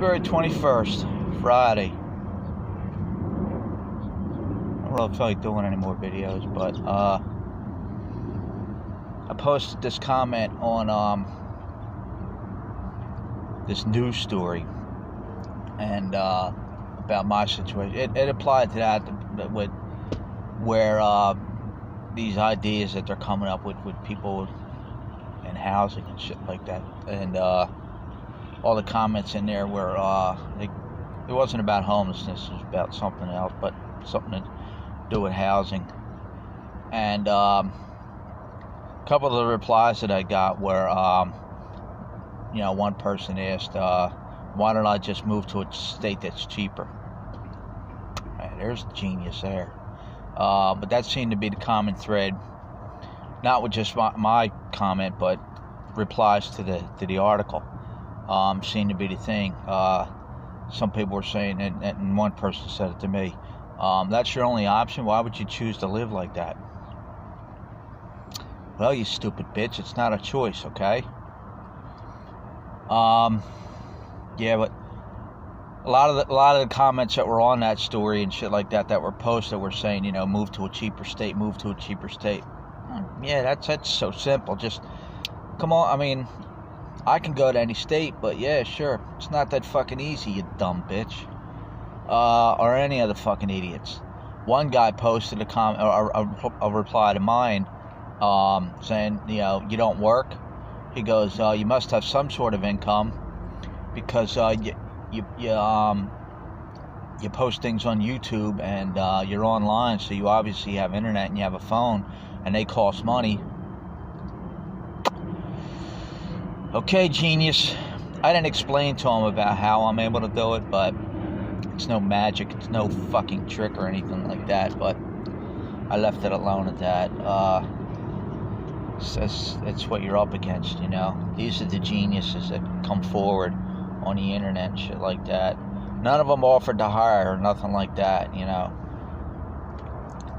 February 21st, Friday. I don't really feel like doing any more videos, but I posted this comment on this news story and about my situation. It applied to that with where these ideas that they're coming up with people in housing and shit like that, and all the comments in there were it wasn't about homelessness, it was about something else, but something to do with housing. And a couple of the replies that I got were, one person asked, why don't I just move to a state that's cheaper? Right, there's genius there. But that seemed to be the common thread, not with just my comment, but replies to the article. Seemed to be the thing. Some people were saying, and one person said it to me, that's your only option? Why would you choose to live like that? Well, you stupid bitch, it's not a choice, okay? Yeah, but a lot of the comments that were on that story and shit like that were posted were saying, move to a cheaper state, move to a cheaper state. Yeah, that's so simple. Just come on. I mean, I can go to any state, but yeah, sure, it's not that fucking easy, you dumb bitch. Or any of the fucking idiots. One guy posted a comment or a reply to mine, saying, you don't work. He goes, you must have some sort of income because you post things on YouTube and you're online, so you obviously have internet and you have a phone, and they cost money. Okay, genius. I didn't explain to him about how I'm able to do it, but it's no magic, it's no fucking trick or anything like that, but I left it alone at that. It's what you're up against, These are the geniuses that come forward on the internet and shit like that. None of them offered to hire or nothing like that,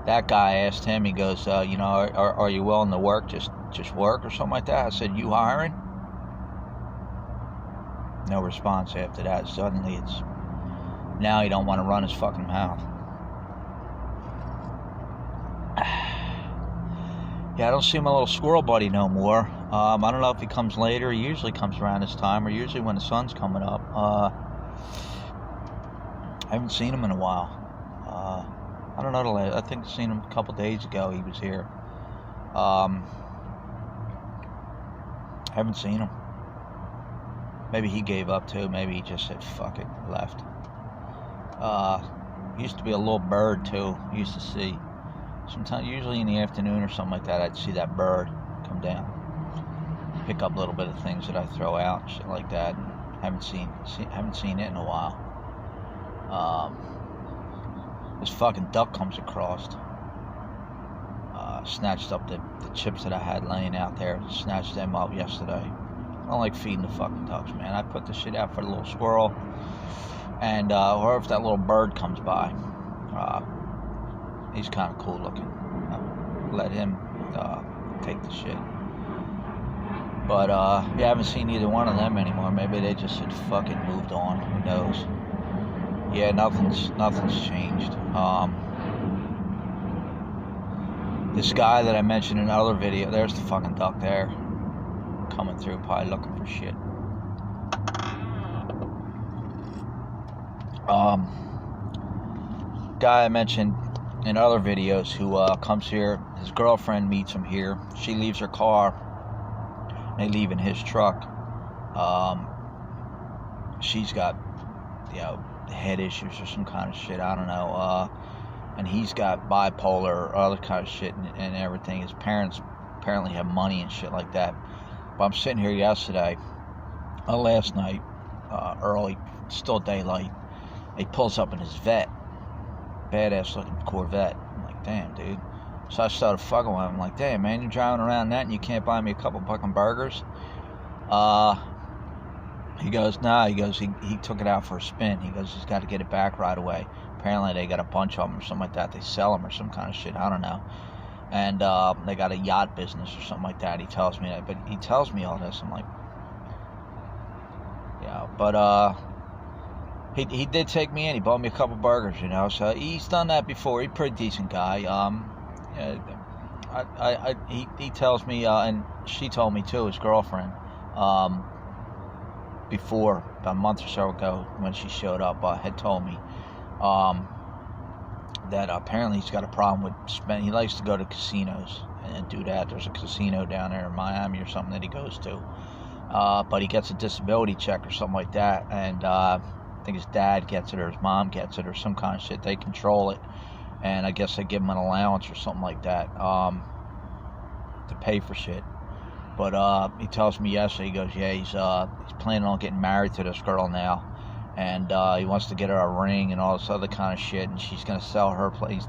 That guy asked him, he goes, are you willing to work, just work or something like that? I said, you hiring? No response after that. Suddenly now he don't want to run his fucking mouth. Yeah, I don't see my little squirrel buddy no more. I don't know if he comes later. He usually comes around this time, or usually when the sun's coming up. I haven't seen him in a while. I don't know. I think I seen him a couple days ago. He was here. I haven't seen him. Maybe he gave up too. Maybe he just said fuck it, left. Used to be a little bird too. Used to see. Sometimes, usually in the afternoon or something like that, I'd see that bird come down, pick up a little bit of things that I throw out, and shit like that. And haven't seen it in a while. This fucking duck comes across. Snatched up the chips that I had laying out there. Snatched them up yesterday. I don't like feeding the fucking ducks, man. I put the shit out for the little squirrel, and or if that little bird comes by. He's kind of cool looking. Let him take the shit. But yeah, I haven't seen either one of them anymore. Maybe they just had fucking moved on. Who knows? Yeah, nothing's changed. This guy that I mentioned in another video, there's the fucking duck there, coming through, probably looking for shit. Guy I mentioned in other videos who comes here, his girlfriend meets him here. She leaves her car, they leave in his truck. She's got head issues or some kind of shit, I don't know, and he's got bipolar or other kind of shit and everything. His parents apparently have money and shit like that. But I'm sitting here last night, early, still daylight. He pulls up in his vet, badass looking Corvette. I'm like, damn, dude. So I started fucking with him. I'm like, damn, man, you're driving around that and you can't buy me a couple fucking burgers? He goes, nah. He goes, he took it out for a spin. He goes, he's got to get it back right away. Apparently they got a bunch of them or something like that. They sell them or some kind of shit. I don't know. And they got a yacht business or something like that. He tells me that. But he tells me all this. I'm like, yeah. But he did take me in. He bought me a couple burgers, you know. So he's done that before. He's a pretty decent guy. He tells me, and she told me too, his girlfriend, before, about a month or so ago, when she showed up, had told me that apparently he's got a problem with spending. He likes to go to casinos and do that. There's a casino down there in Miami or something that he goes to, but he gets a disability check or something like that, and I think his dad gets it or his mom gets it or some kind of shit. They control it, and I guess they give him an allowance or something like that to pay for shit. But he tells me yesterday, he goes, yeah, he's planning on getting married to this girl now, and he wants to get her a ring and all this other kind of shit, and she's gonna sell her place.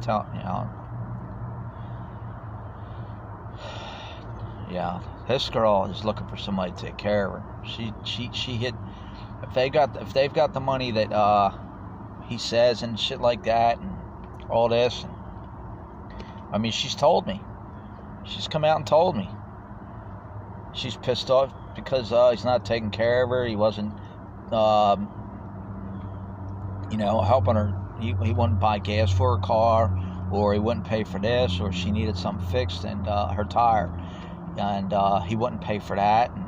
Yeah, this girl is looking for somebody to take care of her. She hit. If they've got the money that he says and shit like that and all this, and, I mean, she's told me. She's come out and told me. She's pissed off because he's not taking care of her. He wasn't, helping her. He wouldn't buy gas for her car, or he wouldn't pay for this, or she needed something fixed and her tire, and he wouldn't pay for that. And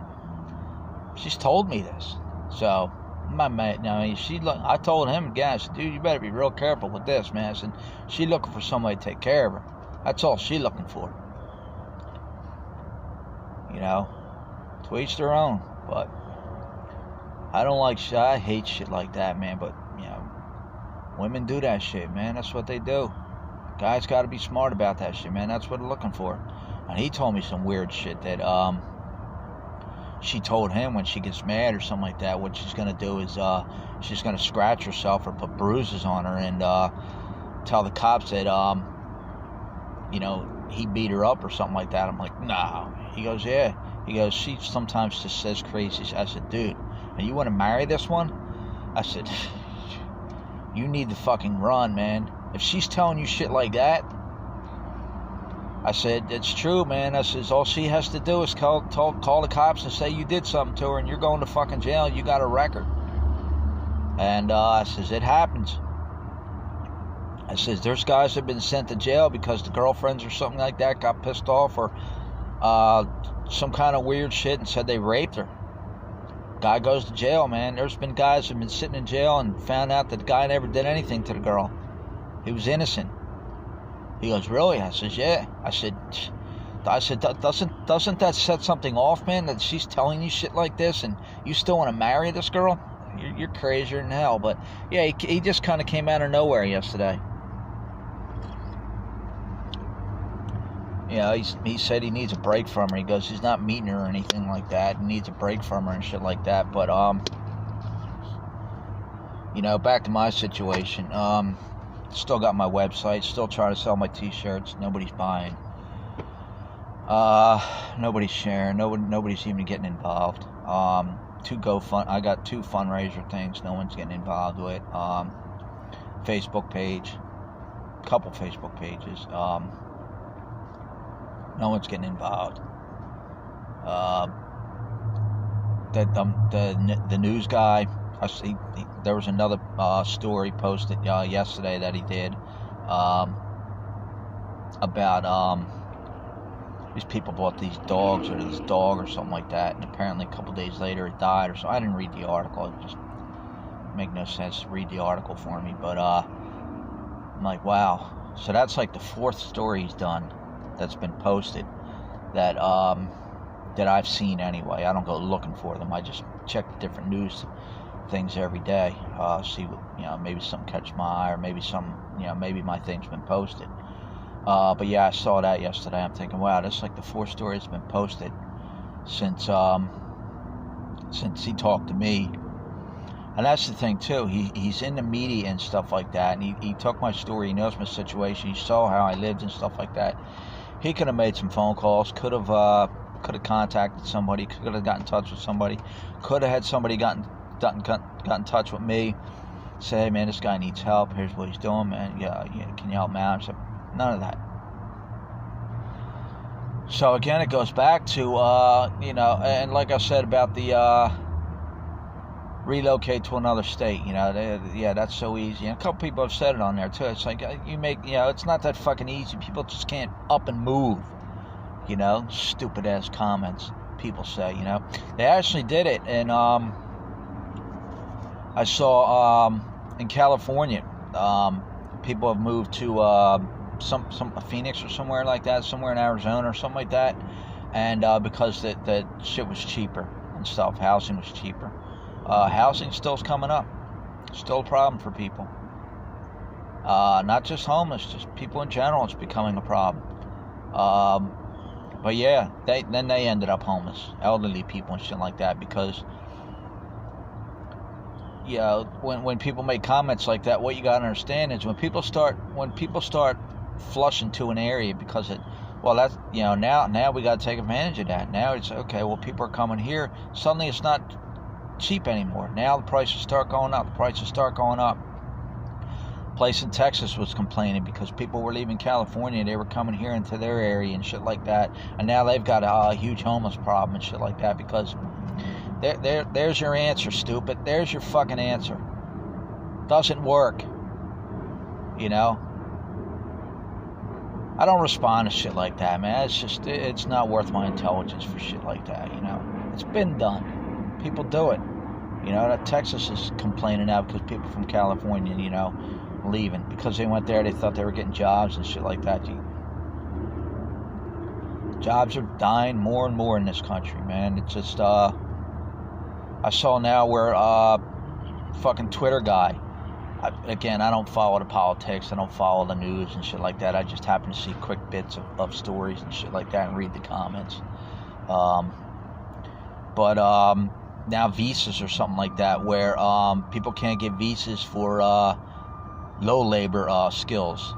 she's told me this. So my mate, I told him, guys, dude, you better be real careful with this, man. I said, she's looking for somebody to take care of her. That's all she's looking for. You know, to each their own. But I hate shit like that, man. But, women do that shit, man. That's what they do. Guys got to be smart about that shit, man. That's what they're looking for. And he told me some weird shit that she told him when she gets mad or something like that. What she's gonna do is she's gonna scratch herself or put bruises on her and tell the cops that he beat her up or something like that. I'm like, no. He goes, yeah. He goes, she sometimes just says crazy shit. I said, dude, and you want to marry this one? I said, you need to fucking run, man. If she's telling you shit like that, I said, it's true, man. I says, all she has to do is call the cops and say you did something to her and you're going to fucking jail. You got a record. And I says, it happens. I says, there's guys that have been sent to jail because the girlfriends or something like that got pissed off or some kind of weird shit and said they raped her. Guy goes to jail, man. There's been guys that have been sitting in jail and found out that the guy never did anything to the girl. He was innocent. He goes, really? I says, yeah. I said, doesn't that set something off, man? That she's telling you shit like this and you still want to marry this girl? You're crazier than hell. But yeah, he just kind of came out of nowhere yesterday. He said he needs a break from her. He goes, he's not meeting her or anything like that. He needs a break from her and shit like that. But back to my situation. Still got my website. Still trying to sell my t-shirts. Nobody's buying. Nobody's sharing. Nobody's even getting involved. I got 2 fundraiser things. No one's getting involved with. Facebook page. Couple Facebook pages. No one's getting involved. The news guy, I see. There was another story posted yesterday that he did about these people bought these dogs or this dog or something like that, and apparently a couple days later it died or so. I didn't read the article. It just make no sense to read the article for me. But I'm like, wow. So that's like the 4th story he's done that's been posted that I've seen anyway. I don't go looking for them. I just check the different news things every day. See what, maybe something catch my eye or maybe maybe my thing's been posted. But yeah, I saw that yesterday. I'm thinking, wow, that's like the 4th story that's been posted since he talked to me. And that's the thing too. He's in the media and stuff like that, and he took my story. He knows my situation. He saw how I lived and stuff like that. He could have made some phone calls. Could have contacted somebody. Could have gotten in touch with somebody. Could have had somebody got in touch with me. Say, hey man, this guy needs help. Here's what he's doing, man. Yeah, can you help me out? So, none of that. So again, it goes back to and like I said about the relocate to another state. You know, yeah, that's so easy. And a couple people have said it on there too. It's like it's not that fucking easy. People just can't up and move. You know, stupid ass comments people say. You know, they actually did it, and I saw in California, people have moved to some Phoenix or somewhere like that, somewhere in Arizona or something like that, and because that shit was cheaper and stuff, housing was cheaper. Housing still's coming up, still a problem for people. Not just homeless, just people in general. It's becoming a problem. But yeah, they ended up homeless, elderly people and shit like that, because when people make comments like that, what you gotta understand is when people start flushing to an area because that's now we gotta take advantage of that. Now it's okay. Well, people are coming here. Suddenly, it's not cheap anymore. Now the prices start going up. Place in Texas was complaining because people were leaving California. They were coming here into their area and shit like that. And now they've got a huge homeless problem and shit like that because there's your answer, stupid. There's your fucking answer. Doesn't work. You know? I don't respond to shit like that, man. It's not worth my intelligence for shit like that, you know? It's been done. People do it. You know, Texas is complaining now because people from California, you know, leaving because they went there. They thought they were getting jobs and shit like that. Jobs are dying more and more in this country, man. It's just I saw now where fucking Twitter guy. I don't follow the politics. I don't follow the news and shit like that. I just happen to see quick bits of stories and shit like that and read the comments. Now visas or something like that, where people can't get visas for low labor skills.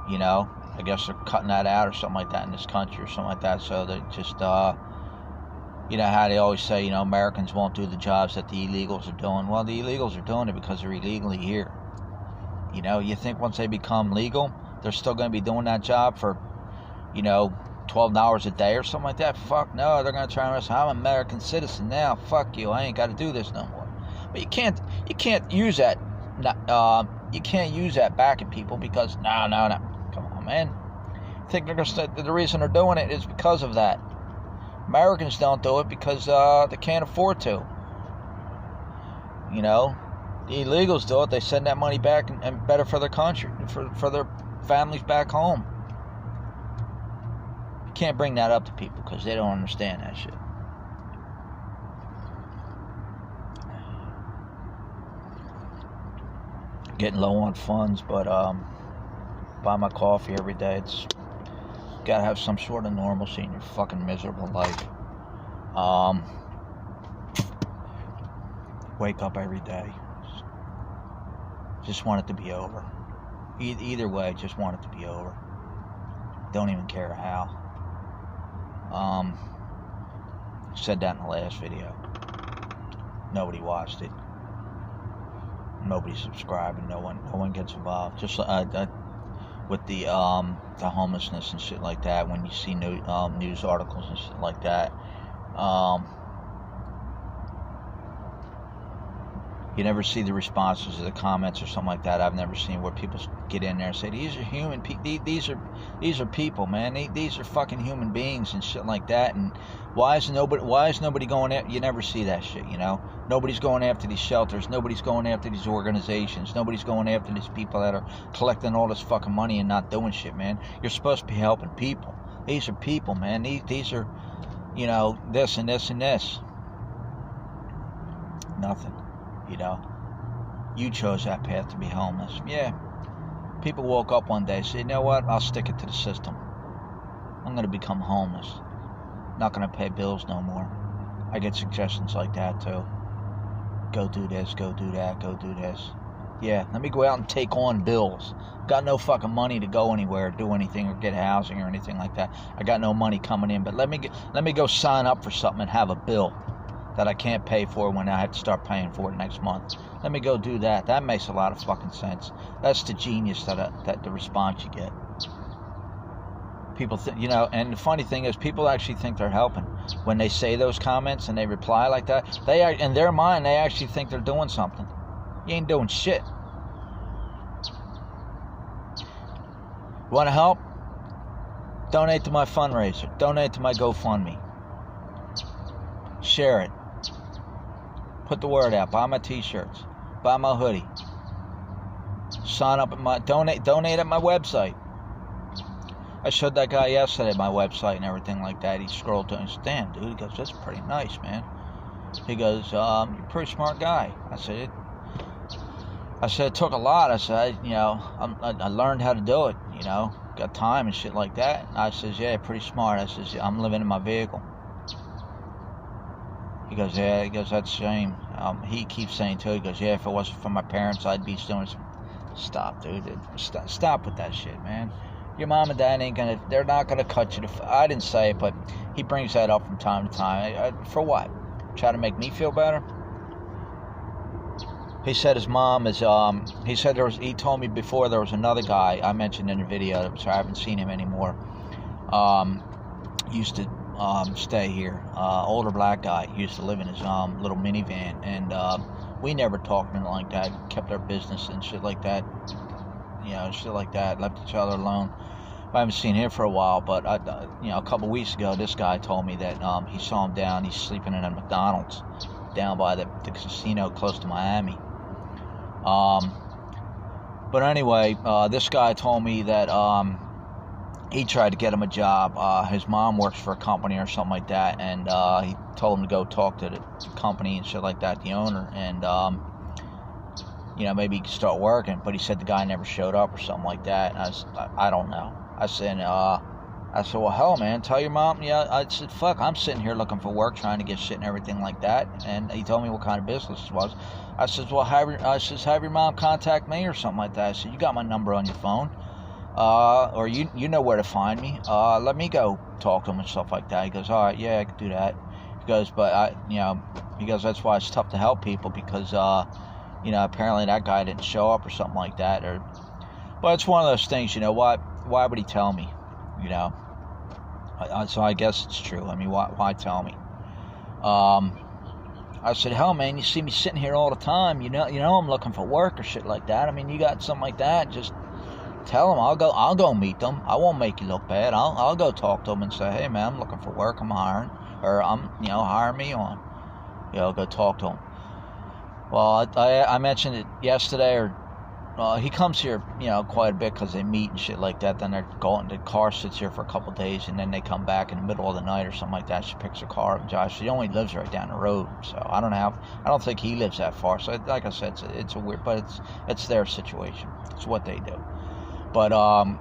You know, I guess they're cutting that out or something like that in this country or something like that. So they just, you know how they always say, you know, Americans won't do the jobs that the illegals are doing. Well, the illegals are doing it because they're illegally here. You know, you think once they become legal, they're still going to be doing that job for, you know, $12 a day or something like that? Fuck no, they're going to try and say, I'm an American citizen now. Fuck you, I ain't got to do this no more. But you can't use that. You can't use that back at people because no. Come on, man. I think they're gonna the reason they're doing it is because of that. Americans don't do it because they can't afford to. You know, the illegals do it. They send that money back and better for their country, for their families back home. You can't bring that up to people because they don't understand that shit. Getting low on funds, but buy my coffee every day. It's gotta have some sort of normalcy in your fucking miserable life. Wake up every day. Just want it to be over. Either way, just want it to be over. Don't even care how. Said that in the last video. Nobody watched it. Nobody subscribing. No one gets involved. Just with the homelessness and shit like that. When you see news articles and shit like that, you never see the responses to the comments or something like that. I've never seen where people get in there and say these are human these are people, man. These are fucking human beings and shit like that. And why is nobody going after? You never see that shit, you know. Nobody's going after these shelters. Nobody's going after these organizations. Nobody's going after these people that are collecting all this fucking money and not doing shit, man. You're supposed to be helping people. These are people, man. These are, you know, this and this and this. Nothing, you know. You chose that path to be homeless. Yeah. People woke up one day and said, you know what? I'll stick it to the system. I'm going to become homeless. Not going to pay bills no more. I get suggestions like that too. Go do this, go do that, go do this. Yeah, let me go out and take on bills. Got no fucking money to go anywhere, do anything, or get housing or anything like that. I got no money coming in, but let me go sign up for something and have a bill that I can't pay for when I have to start paying for it next month. Let me go do that. That makes a lot of fucking sense. That's the genius that the response you get. People think, you know, and the funny thing is, people actually think they're helping when they say those comments and they reply like that. They are, in their mind, they actually think they're doing something. You ain't doing shit. You want to help? Donate to my fundraiser. Donate to my GoFundMe. Share it. Put the word out. Buy my t-shirts. Buy my hoodie. Sign up at my donate at my website. I showed that guy yesterday my website and everything like that. He scrolled to and said, "Damn, dude," he goes, "that's pretty nice, man." He goes, "You're a pretty smart guy." I said, it took a lot. I said, I learned how to do it, got time and shit like that. And I says, "Yeah, pretty smart." I says, "I'm living in my vehicle." He goes, "Yeah." He goes, "That's a shame." He keeps saying too, he goes, "Yeah, if it wasn't for my parents, I'd be doing some." Stop, dude. Stop with that shit, man. Your mom and dad they're not gonna cut you I didn't say it, but he brings that up from time to time. For what? Try to make me feel better? He said his mom is, he told me before there was another guy I mentioned in the video, so I haven't seen him anymore. Used to stay here. Older black guy, used to live in his little minivan, and we never talked anything like that. Kept our business and shit like that. Shit like that. Left each other alone. I haven't seen him for a while, but a couple weeks ago, this guy told me that he saw him down. He's sleeping in a McDonald's down by the casino close to Miami. But anyway, this guy told me that he tried to get him a job. His mom works for a company or something like that, and he told him to go talk to the company and shit like that, the owner, and maybe he could start working. But he said the guy never showed up or something like that. And I don't know. I said, well, hell, man, tell your mom. Yeah, I said, fuck, I'm sitting here looking for work, trying to get shit and everything like that. And he told me what kind of business it was. I said, well, have your mom contact me or something like that. I said, you got my number on your phone, or you know where to find me. Let me go talk to him and stuff like that. He goes, all right, yeah, I can do that. He goes, but he goes, that's why it's tough to help people because apparently that guy didn't show up or something like that. But it's one of those things, why would he tell me? So I guess it's true. I mean, why tell me? I said, hell, man, you see me sitting here all the time. I'm looking for work or shit like that. I mean, you got something like that, just tell them. I'll go meet them. I won't make you look bad. I'll go talk to them and say, hey, man, I'm looking for work. I'm hiring, or hire me on. Go talk to them. Well, I mentioned it yesterday, or he comes here, quite a bit because they meet and shit like that. Then they're going. The car sits here for a couple of days, and then they come back in the middle of the night or something like that. She picks her car up and drives. She only lives right down the road, so I don't think he lives that far. So, like I said, it's a weird, but it's their situation. It's what they do. But I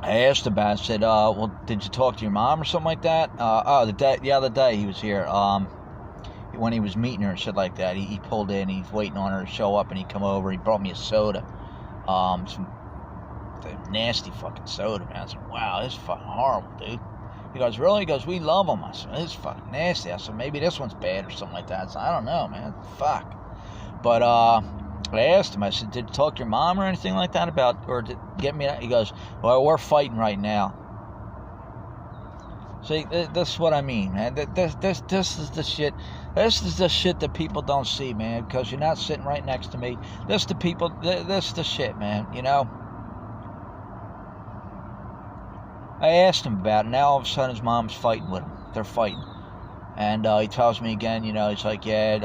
asked about it. I said, well, did you talk to your mom or something like that? The other day he was here. When he was meeting her and shit like that, he pulled in. He's waiting on her to show up, and he come over. He brought me a soda. Some nasty fucking soda, man. I said, wow, this is fucking horrible, dude. He goes, really? He goes, we love them. I said, this is fucking nasty. I said, maybe this one's bad or something like that. I said, I don't know, man. Fuck. But I asked him, I said, did you talk to your mom or anything like that about, or did get me that? He goes, well, we're fighting right now. See, this is what I mean, man. This is the shit. This is the shit that people don't see, man, because you're not sitting right next to me. This is the shit, man, I asked him about it. Now all of a sudden his mom's fighting with him. They're fighting. And he tells me again, he's like, yeah,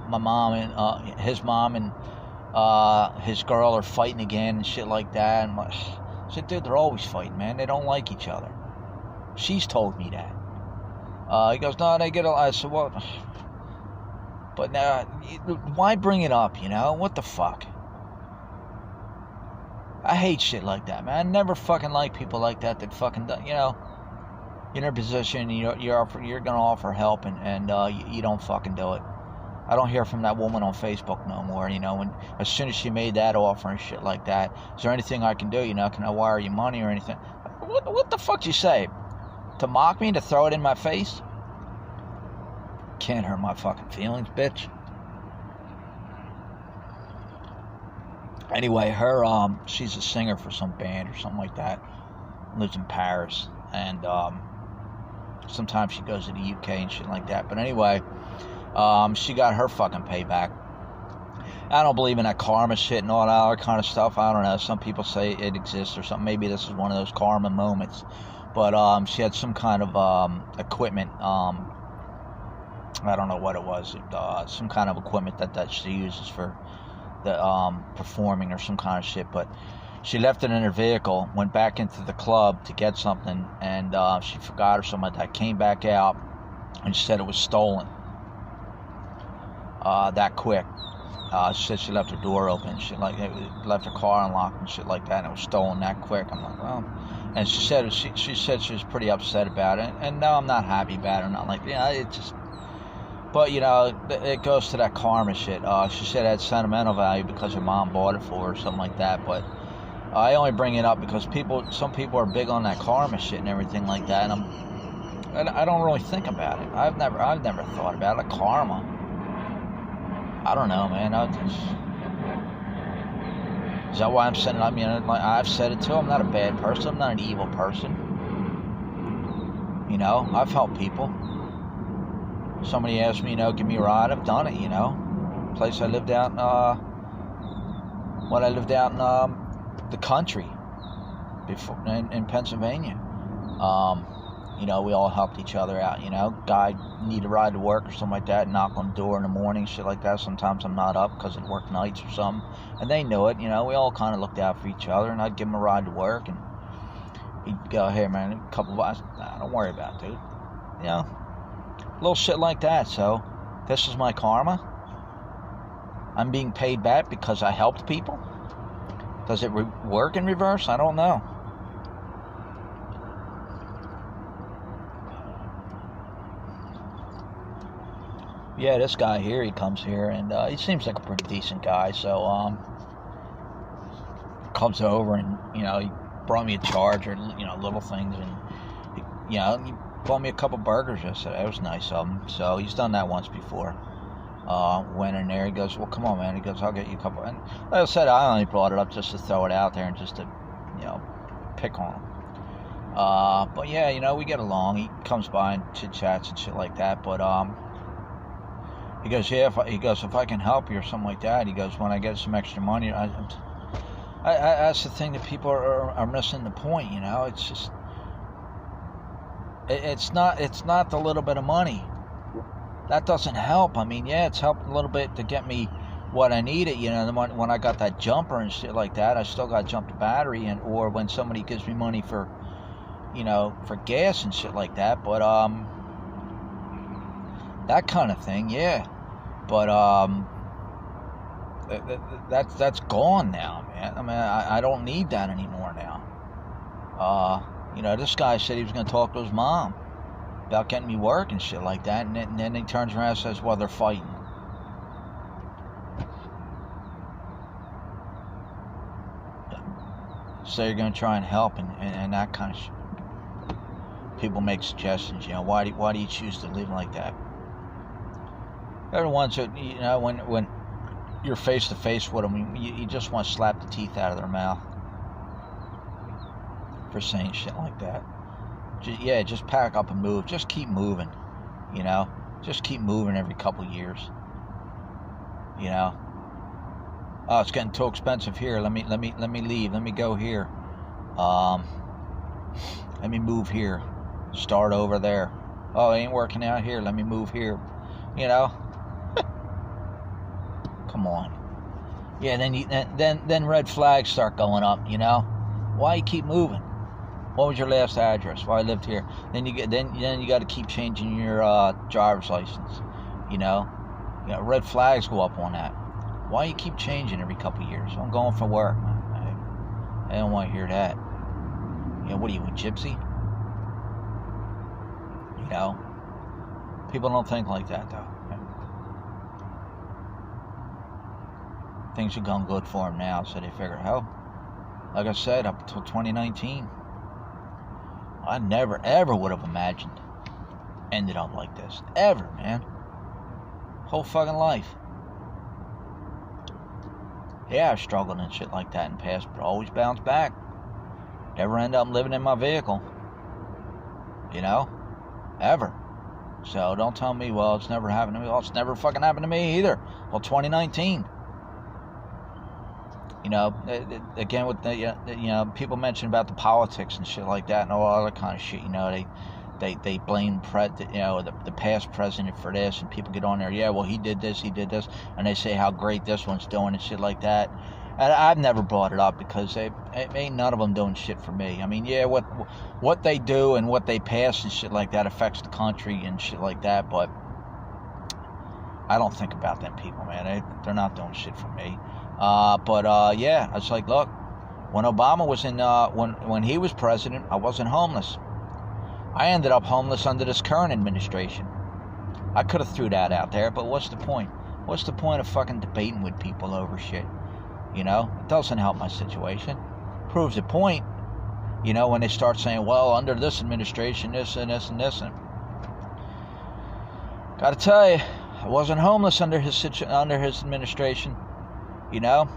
my mom and his mom and his girl are fighting again and shit like that. And I said, dude, they're always fighting, man. They don't like each other. She's told me that. He goes, no, they get I said, what? But now, why bring it up, What the fuck? I hate shit like that, man. I never fucking like people like that fucking, you're in a position, you're going to offer help, and you don't fucking do it. I don't hear from that woman on Facebook no more, when as soon as she made that offer and shit like that, is there anything I can do, can I wire you money or anything? What the fuck you say? To mock me, to throw it in my face? Can't hurt my fucking feelings, bitch. Anyway, she's a singer for some band or something like that. lives in Paris, and sometimes she goes to the UK and shit like that. But anyway, she got her fucking payback. I don't believe in that karma shit and all that other kind of stuff. I don't know. Some people say it exists or something. Maybe this is one of those karma moments. But she had some kind of equipment. I don't know what it was. Some kind of equipment that she uses for the performing or some kind of shit. But she left it in her vehicle, went back into the club to get something, and she forgot or something like that. Came back out and she said it was stolen that quick. She said she left her door open, shit like left her car unlocked and shit like that, and it was stolen that quick. I'm like, well, and she said she was pretty upset about it, and no, I'm not happy about it. I'm not like, yeah, it just, but you know, it goes to that karma shit. She said it had sentimental value because her mom bought it for her or something like that. But I only bring it up because some people are big on that karma shit and everything like that, and I don't really think about it. I've never thought about it, karma. I don't know, man. Is that why I'm saying it? I mean, like I've said it too. I'm not a bad person. I'm not an evil person. You know, I've helped people. Somebody asked me, you know, give me a ride. I've done it. You know, place I lived out when I lived out in the country before in Pennsylvania. You know, we all helped each other out, you know. Guy need a ride to work or something like that, knock on the door in the morning, shit like that. Sometimes I'm not up because I work nights or something. And they knew it, you know. We all kind of looked out for each other, and I'd give him a ride to work, and he'd go, hey, man, a couple of hours. Nah, don't worry about it, dude. You know, little shit like that. So, this is my karma. I'm being paid back because I helped people. Does it work in reverse? I don't know. Yeah, this guy here, he comes here, and he seems like a pretty decent guy, so, comes over, and, you know, he brought me a charger, you know, little things, and, you know, he bought me a couple burgers yesterday. It was nice of him. So, he's done that once before. Went in there, he goes, well, come on, man, he goes, I'll get you a couple, and like I said, I only brought it up just to throw it out there, and just to, you know, pick on him. But, yeah, you know, we get along. He comes by and chit-chats and shit like that, but, he goes, yeah, if I can help you or something like that. He goes, when I get some extra money, that's the thing that people are missing the point, you know. It's just, it's not the little bit of money. That doesn't help. I mean, yeah, it's helped a little bit to get me what I needed, you know. When I got that jumper and shit like that, I still got to jump the battery, or when somebody gives me money for, you know, for gas and shit like that. But, that kind of thing, yeah. But that's gone now, man. I mean, I don't need that anymore now. You know, this guy said he was going to talk to his mom about getting me work and shit like that, and then he turns around and says, well, they're fighting. So you're going to try and help and that kind of shit. People make suggestions, you know, why do you choose to live like that? They're the ones that, you know, when you're face to face with them, you just want to slap the teeth out of their mouth for saying shit like that. Just pack up and move. Just keep moving, you know. Just keep moving every couple of years, you know. Oh, it's getting too expensive here. Let me leave. Let me go here. Let me move here. Start over there. Oh, it ain't working out here. Let me move here. You know. Come on. Yeah, then red flags start going up, you know. Why you keep moving? What was your last address? Well, I lived here. Then you got to keep changing your driver's license, you know. You know, red flags go up on that. Why you keep changing every couple of years? I'm going for work. I don't want to hear that. You know, what are you, a gypsy? You know. People don't think like that, though. Things are going good for them now, so they figure, hell, like I said, up until 2019, I never, ever would have imagined ended up like this. Ever, man. Whole fucking life. Yeah, I've struggled and shit like that in the past, but always bounced back. Never end up living in my vehicle. You know? Ever. So don't tell me, well, it's never happened to me. Well, it's never fucking happened to me either. Well, 2019. You know, again, with the, you know, people mention about the politics and shit like that and all other kind of shit. You know, they blame the past president for this, and people get on there, yeah, well, he did this, and they say how great this one's doing and shit like that. And I've never brought it up because ain't none of them doing shit for me. I mean, yeah, what they do and what they pass and shit like that affects the country and shit like that, but I don't think about them people, man. They're not doing shit for me. Yeah, it's like, look, when Obama was when he was president, I wasn't homeless. I ended up homeless under this current administration. I could have threw that out there, but what's the point? What's the point of fucking debating with people over shit? You know, it doesn't help my situation. Proves a point, you know, when they start saying, well, under this administration, this and this and this. And gotta tell you, I wasn't homeless under his administration, you know.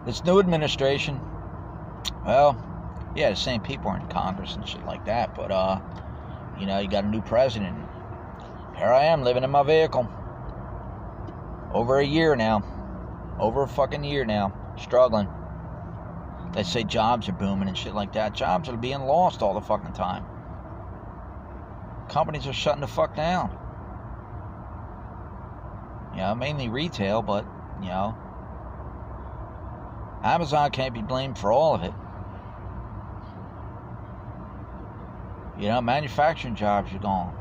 This new administration, well, yeah, the same people are in Congress and shit like that, but, you know, you got a new president. Here I am living in my vehicle. Over a year now. Over a fucking year now, struggling. They say jobs are booming and shit like that. Jobs are being lost all the fucking time. Companies are shutting the fuck down. You know, mainly retail, but, you know, Amazon can't be blamed for all of it. You know, manufacturing jobs are gone.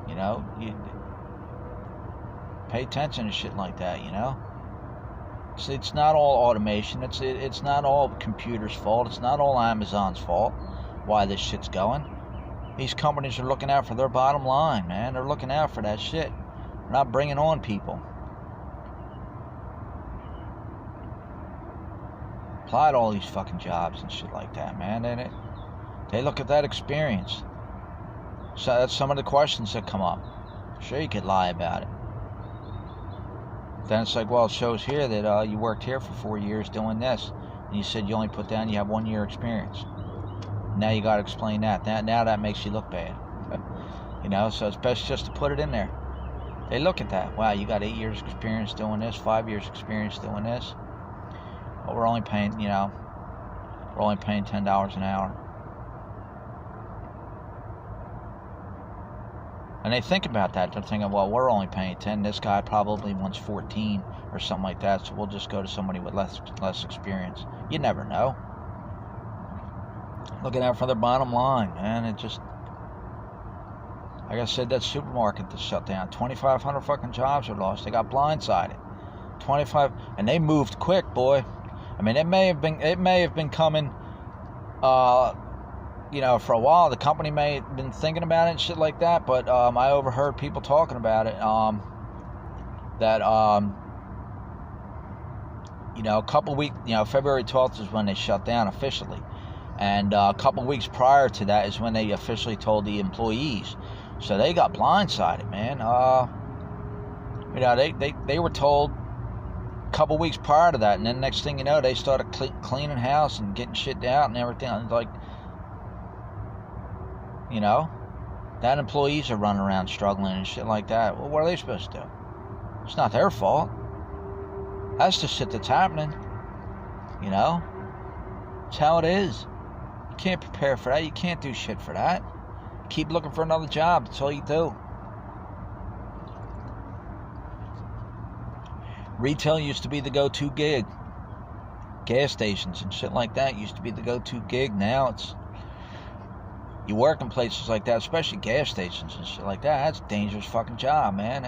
You know, pay attention to shit like that, you know. It's not all automation. It's not all computers' fault. It's not all Amazon's fault why this shit's going. These companies are looking out for their bottom line, man. They're looking out for that shit. They're not bringing on people. Apply to all these fucking jobs and shit like that, man. They look at that experience. So that's some of the questions that come up. Sure, you could lie about it. Then it's like, well, it shows here that you worked here for 4 years doing this. And you said you only put down you have 1 year experience. Now you got to explain that. Now that makes you look bad. You know, so it's best just to put it in there. They look at that. Wow, you got 8 years experience doing this, 5 years experience doing this. Well, we're only paying, you know, $10 an hour. And they think about that. They're thinking, well, we're only paying 10. This guy probably wants 14 or something like that. So we'll just go to somebody with less experience. You never know. Looking out for their bottom line, man. It just, like I said, that supermarket that shut down. 2,500 fucking jobs are lost. They got blindsided. 25, and they moved quick, boy. I mean, it may have been coming. You know, for a while, the company may have been thinking about it and shit like that, but I overheard people talking about it, that, you know, a couple weeks, you know, February 12th is when they shut down officially, and a couple weeks prior to that is when they officially told the employees, so they got blindsided, man. You know, they were told a couple weeks prior to that, and then next thing you know, they started cleaning house and getting shit out and everything, and like, you know, that employees are running around struggling and shit like that. Well, what are they supposed to do? It's not their fault. That's the shit that's happening. You know? It's how it is. You can't prepare for that. You can't do shit for that. Keep looking for another job. That's all you do. Retail used to be the go-to gig. Gas stations and shit like that used to be the go-to gig. Now it's, you work in places like that, especially gas stations and shit like that. That's a dangerous fucking job, man.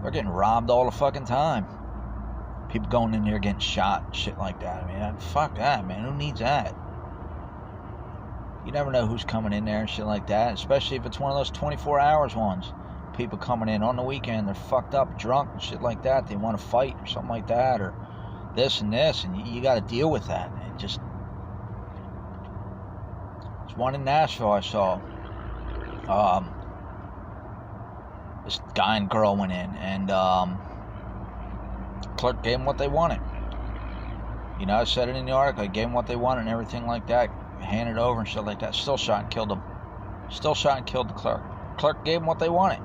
They're getting robbed all the fucking time. People going in there getting shot and shit like that. I mean, fuck that, man. Who needs that? You never know who's coming in there and shit like that, especially if it's one of those 24 hours ones. People coming in on the weekend, they're fucked up, drunk and shit like that. They want to fight or something like that, or this and this, and you got to deal with that. And just, there's one in Nashville I saw. This guy and girl went in, and Clerk gave them what they wanted. You know, I said it in the article. I gave them what they wanted and everything like that. Handed over and shit like that. Still shot and killed them. Still shot and killed the clerk. Clerk gave them what they wanted.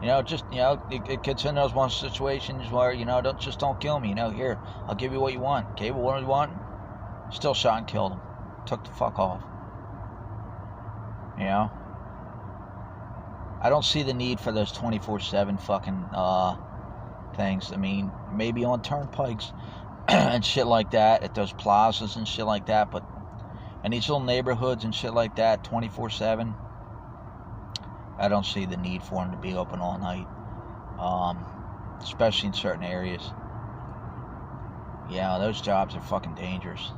You know, just, you know, it gets in those one situations where, you know, don't kill me. You know, here, I'll give you what you want. Gave what you want. Still shot and killed them. Took the fuck off. You know? I don't see the need for those 24/7 fucking things. I mean, maybe on turnpikes and shit like that, at those plazas and shit like that, but in these little neighborhoods and shit like that, 24/7, I don't see the need for them to be open all night, especially in certain areas. Yeah, those jobs are fucking dangerous.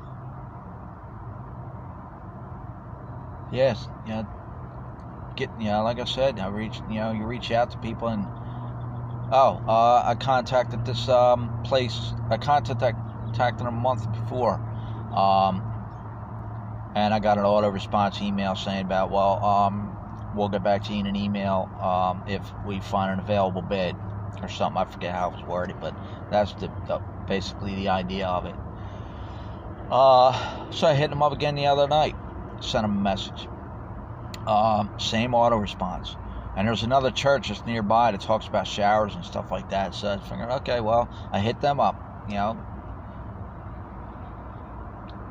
Yes, you know, like I said, you reach out to people and I contacted this place. I contacted them a month before, and I got an auto response email saying about, we'll get back to you in an email if we find an available bed or something. I forget how it was worded, but that's basically the idea of it. So I hit them up again the other night, sent them a message. Same auto response. And there's another church that's nearby that talks about showers and stuff like that. So I figured, okay, well, I hit them up, you know.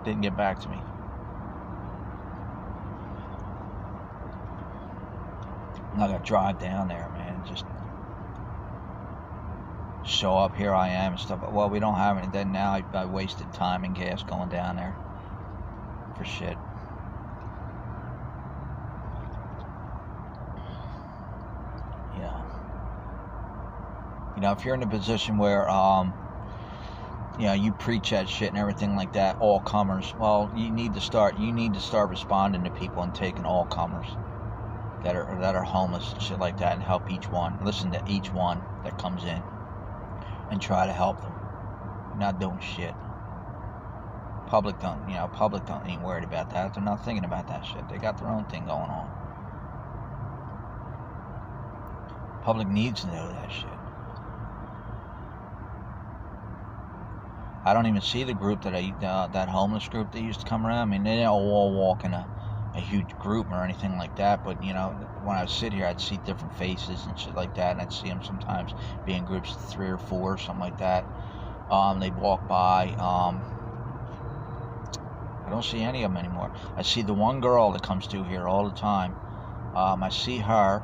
Didn't get back to me. I'm not gonna drive down there, man. Just show up, here I am and stuff. Well, we don't have any. Then now I wasted time and gas going down there for shit. You know, if you're in a position where, you know, you preach that shit and everything like that, all comers, well, you need to start responding to people and taking all comers that are homeless and shit like that, and help each one. Listen to each one that comes in and try to help them. You're not doing shit. Public ain't worried about that. They're not thinking about that shit. They got their own thing going on. Public needs to know that shit. I don't even see the group that homeless group that used to come around. I mean, they didn't all walk in a huge group or anything like that, but, you know, when I sit here, I'd see different faces and shit like that, and I'd see them sometimes be in groups of 3 or 4 or something like that. They'd walk by. I don't see any of them anymore. I see the one girl that comes through here all the time. I see her.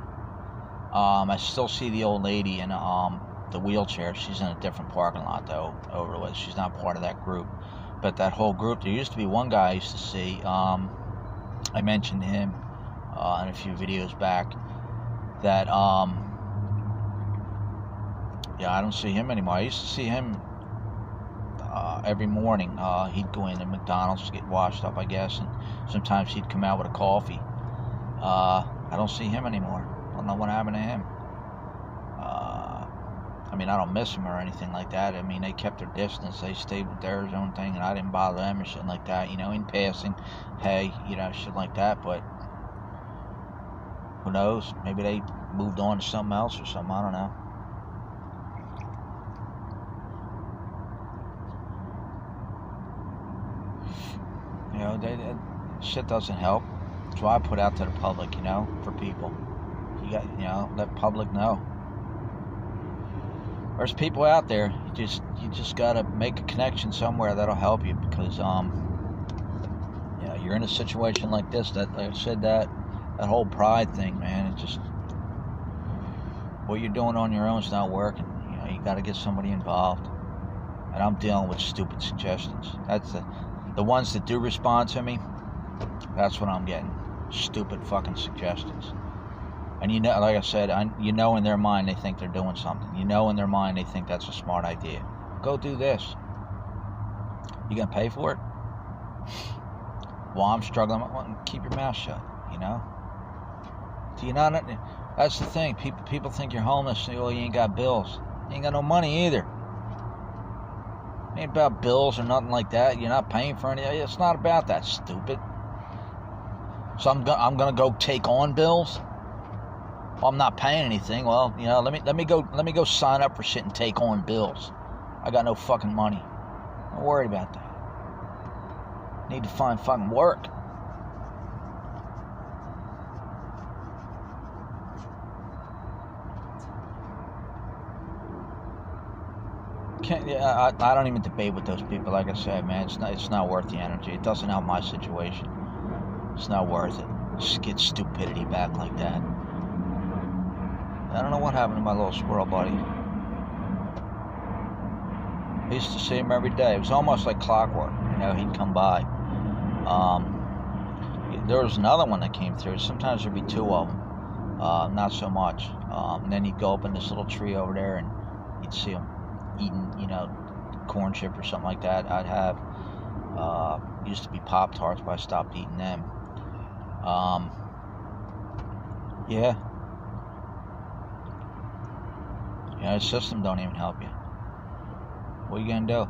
I still see the old lady in the wheelchair. She's in a different parking lot though, over with. She's not part of that group. But that whole group, there used to be one guy I used to see. I mentioned him in a few videos back. That yeah, I don't see him anymore. I used to see him every morning. He'd go into McDonald's to get washed up, I guess, and sometimes he'd come out with a coffee. I don't see him anymore. I don't know what happened to him. I mean, I don't miss them or anything like that. I mean, they kept their distance. They stayed with their own thing, and I didn't bother them or shit like that. You know, in passing, hey, you know, shit like that. But who knows? Maybe they moved on to something else or something. I don't know. You know, shit doesn't help. That's why I put out to the public, you know, for people. You got, you know, let public know. There's people out there. You just gotta make a connection somewhere that'll help you, because you know, you're in a situation like this. That, like I said, that whole pride thing, man. It just, what you're doing on your own is not working. You know, you gotta get somebody involved. And I'm dealing with stupid suggestions. That's the ones that do respond to me. That's what I'm getting. Stupid fucking suggestions. And you know, like I said, you know in their mind they think they're doing something. You know in their mind they think that's a smart idea. Go do this. You gonna pay for it? Well, I'm struggling. Well, keep your mouth shut, you know? Do you not? That's the thing. People think you're homeless. Well, you ain't got bills. You ain't got no money either. It ain't about bills or nothing like that. You're not paying for anything. It's not about that, stupid. So I'm gonna go take on bills. Well, I'm not paying anything. Well, you know, let me go sign up for shit and take on bills. I got no fucking money. Don't worry about that. Need to find fucking work. I don't even debate with those people. Like I said, man, it's not worth the energy. It doesn't help my situation. It's not worth it. Just get stupidity back like that. I don't know what happened to my little squirrel buddy. I used to see him every day. It was almost like clockwork. You know, he'd come by. There was another one that came through. Sometimes there'd be two of them. Not so much. And then he'd go up in this little tree over there, and you'd see him eating, you know, corn chip or something like that. I'd have used to be Pop-Tarts, but I stopped eating them. Yeah, the system don't even help you. What are you gonna do?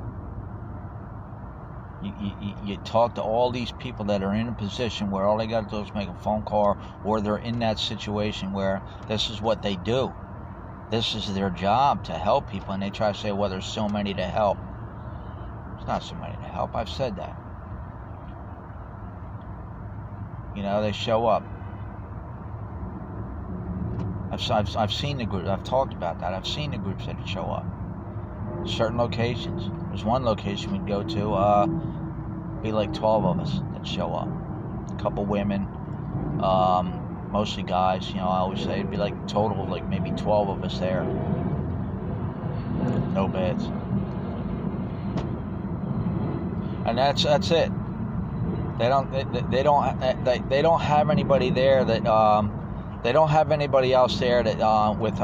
You talk to all these people that are in a position where all they gotta do is make a phone call, or they're in that situation where this is what they do. This is their job, to help people, and they try to say, well, there's so many to help. There's not so many to help. I've said that. You know, they show up. I've seen the groups. I've talked about that. I've seen the groups that show up. Certain locations. There's one location we'd go to, be like 12 of us that show up. A couple women, mostly guys. You know, I always say it'd be like total of like maybe 12 of us there. No beds. And that's it. They don't have anybody there that they don't have anybody else there that with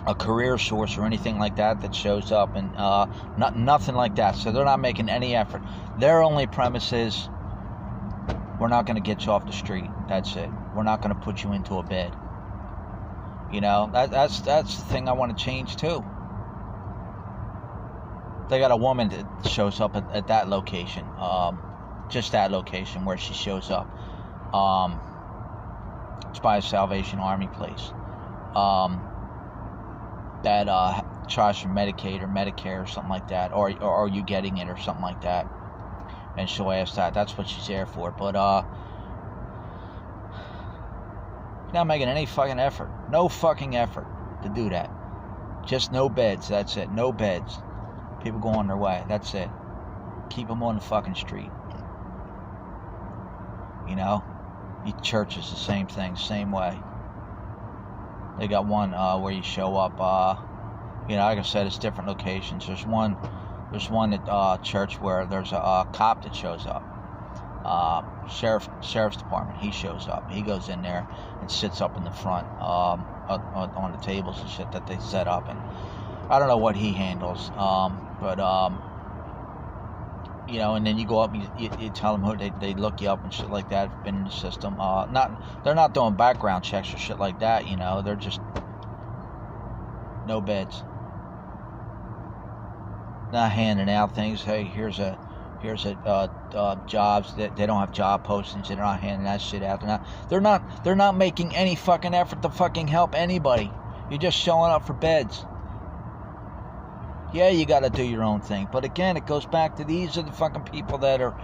a career source or anything like that shows up, and nothing like that. So they're not making any effort. Their only premise is, we're not going to get you off the street. That's it. We're not going to put you into a bed. You know, that's the thing I want to change too. They got a woman that shows up at that location, just that location where she shows up. It's by a Salvation Army place. That tries for Medicaid or Medicare or something like that, or are you getting it or something like that? And she'll ask that. That's what she's there for. But not making any fucking effort. No fucking effort to do that. Just no beds. That's it. No beds. People go on their way. That's it. Keep them on the fucking street. You know? Churches, the same thing. Same way. They got one where you show up. You know, like I said, it's different locations. There's one at church where there's a cop that shows up. Sheriff's department. He shows up. He goes in there and sits up in the front on the tables and shit that they set up. And I don't know what he handles. But you know, and then you go up and you tell them who they look you up and shit like that. Been in the system. They're not doing background checks or shit like that. You know, they're just no beds. Not handing out things. Hey, here's a jobs that they don't have job postings. They're not handing that shit out. They're not making any fucking effort to fucking help anybody. You're just showing up for beds. Yeah, you got to do your own thing. But again, it goes back to these are the fucking people that are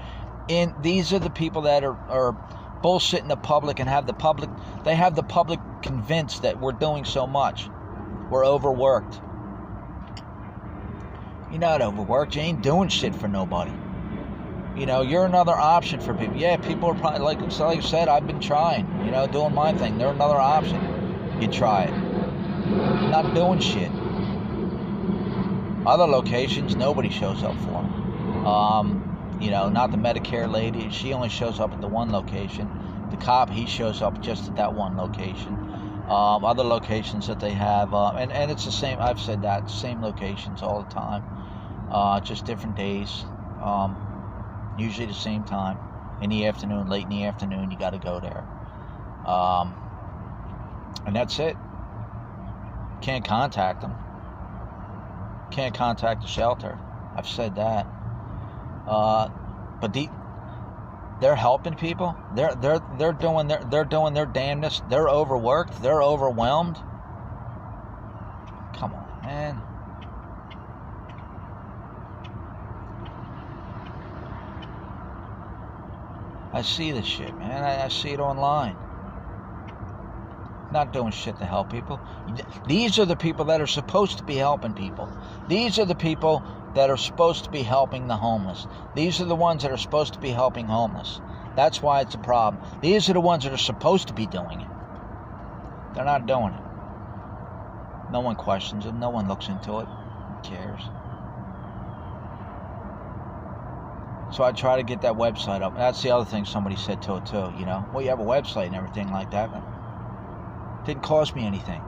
in. These are the people that are bullshitting the public and have the public convinced that we're doing so much. We're overworked. You're not overworked. You ain't doing shit for nobody. You know, you're another option for people. Yeah, people are probably, like I said, I've been trying, you know, doing my thing. They're another option. You try it. Not doing shit. Other locations, nobody shows up for them. You know, not the Medicare lady. She only shows up at the one location. The cop, he shows up just at that one location. Other locations that they have, and it's the same. I've said that, same locations all the time. Just different days. Usually the same time. In the afternoon, late in the afternoon, you got to go there. And that's it. Can't contact them. Can't contact the shelter. I've said that. But they're helping people. They're doing their damnedest. They're overworked. They're overwhelmed. Come on, man. I see this shit, man. I see it online. Not doing shit to help people. These are the people that are supposed to be helping people. These are the people that are supposed to be helping the homeless. These are the ones that are supposed to be helping homeless. That's why it's a problem. These are the ones that are supposed to be doing it. They're not doing it. No one questions it. No one looks into it. Who cares? So I try to get that website up. That's the other thing somebody said to it too, you know. Well, you have a website and everything like that. It didn't cost me anything.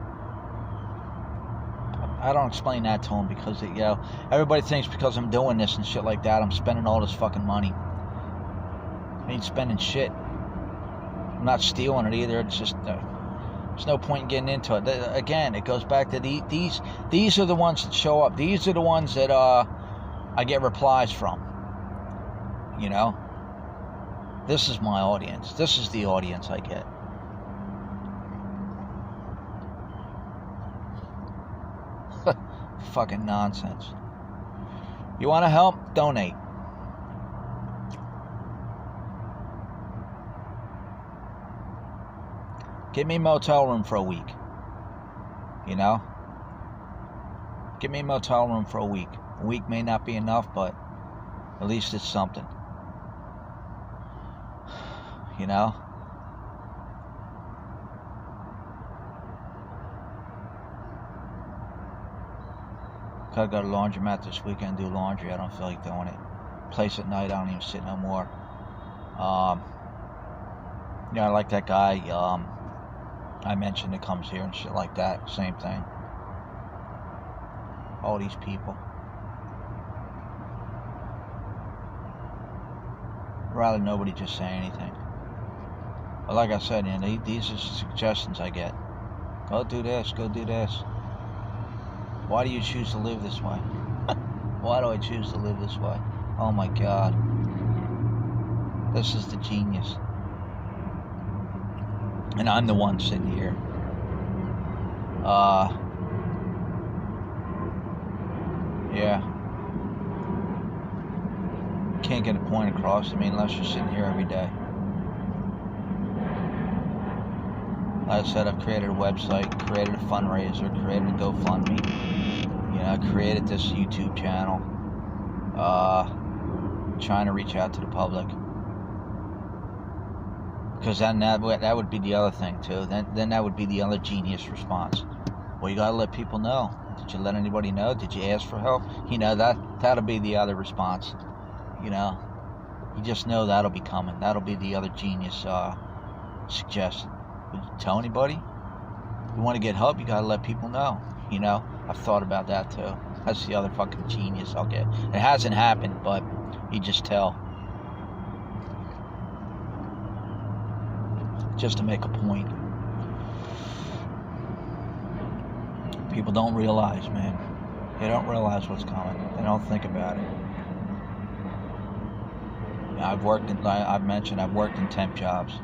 I don't explain that to them because, you know, everybody thinks because I'm doing this and shit like that, I'm spending all this fucking money. I ain't spending shit. I'm not stealing it either. It's just, there's no point in getting into it. Again, it goes back to these are the ones that show up. These are the ones that I get replies from. You know? This is my audience. This is the audience I get. Fucking nonsense. You want to help? Donate. Give me a motel room for a week. You know? Give me a motel room for a week. A week may not be enough, but at least it's something. You know? Gotta go to the laundromat this weekend, do laundry. I don't feel like doing it. Place at night, I don't even sit no more. Yeah, I like that guy I mentioned that comes here and shit like that. Same thing. All these people. I'd rather nobody just say anything. But like I said, you know, these are suggestions I get. Go do this, go do this. Why do you choose to live this way? Why do I choose to live this way? Oh my God. This is the genius. And I'm the one sitting here. Yeah. Can't get a point across, I mean, unless you're sitting here every day. Like I said, I've created a website, created a fundraiser, created a GoFundMe. You know, I created this YouTube channel. Trying to reach out to the public. Because then that would be the other thing too. Then that would be the other genius response. Well, you gotta let people know. Did you let anybody know? Did you ask for help? You know, that'll be the other response. You know, you just know that'll be coming. That'll be the other genius suggestion. Would you tell anybody? You want to get help, you gotta let people know. You know, I've thought about that too. That's the other fucking genius I'll get. It hasn't happened, but you just tell. Just to make a point. People don't realize, man. They don't realize what's coming. They don't think about it. I've worked in temp jobs.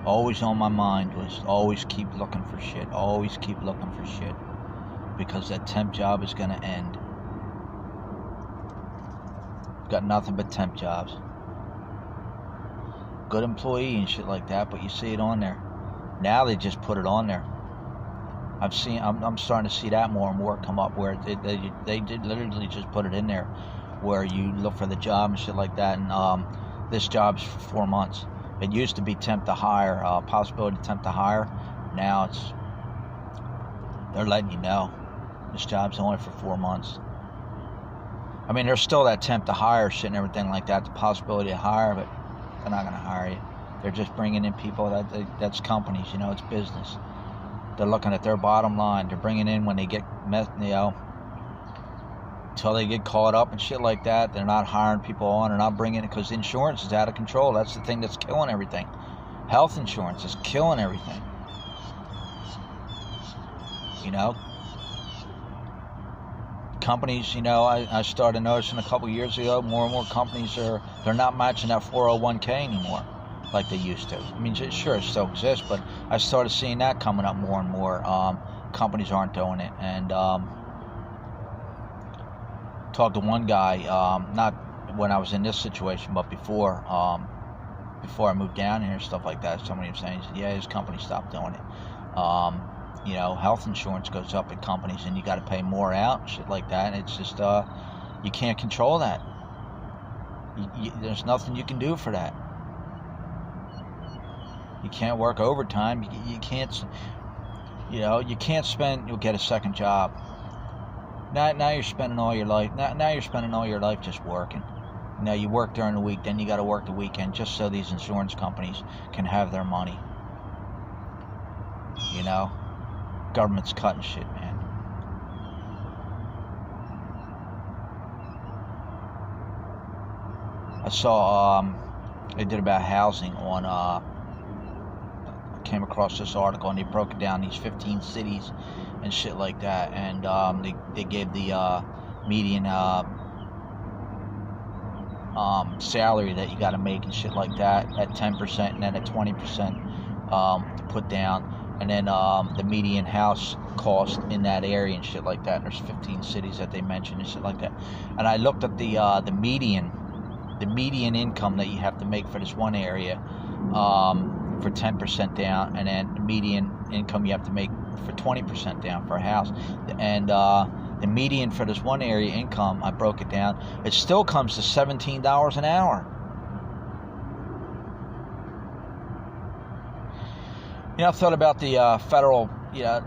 Always on my mind was always keep looking for shit. Always keep looking for shit. Because that temp job is gonna end. Got nothing but temp jobs. Good employee and shit like that, but you see it on there. Now they just put it on there. I'm starting to see that more and more come up where they did literally just put it in there, where you look for the job and shit like that. And this job's for 4 months. It used to be temp to hire, possibility to temp to hire. Now they're letting you know this job's only for 4 months. I mean, there's still that temp to hire shit and everything like that, the possibility to hire, but they're not going to hire you. They're just bringing in people that's companies, you know, it's business. They're looking at their bottom line. They're bringing in when they get, you know, until they get caught up and shit like that. They're not hiring people on. They're not bringing it because insurance is out of control. That's the thing that's killing everything. Health insurance is killing everything. You know? Companies, you know, I started noticing a couple years ago, more and more companies they're not matching that 401k anymore like they used to. I mean, sure, it still exists, but I started seeing that coming up more and more. Companies aren't doing it. And talked to one guy, not when I was in this situation, but before, before I moved down here and stuff like that. Somebody was saying, yeah, his company stopped doing it. You know, health insurance goes up at companies and you got to pay more out and shit like that. And it's just, you can't control that. There's nothing you can do for that. You can't work overtime. You can't, you know, you can't spend, you'll get a second job. Now you're spending all your life, now you're spending all your life just working. You know, you work during the week, then you got to work the weekend just so these insurance companies can have their money. You know, government's cutting shit, man. I saw, they did about housing on, I came across this article and they broke it down, these 15 cities and shit like that, and they gave the median salary that you got to make and shit like that at 10%, and then at 20% to put down, and then the median house cost in that area and shit like that. And there's 15 cities that they mentioned and shit like that. And I looked at the median income that you have to make for this one area for 10% down, and then the median income you have to make for 20% down for a house. And the median for this one area income, I broke it down, it still comes to $17 an hour. You know, I've thought about the federal, you know,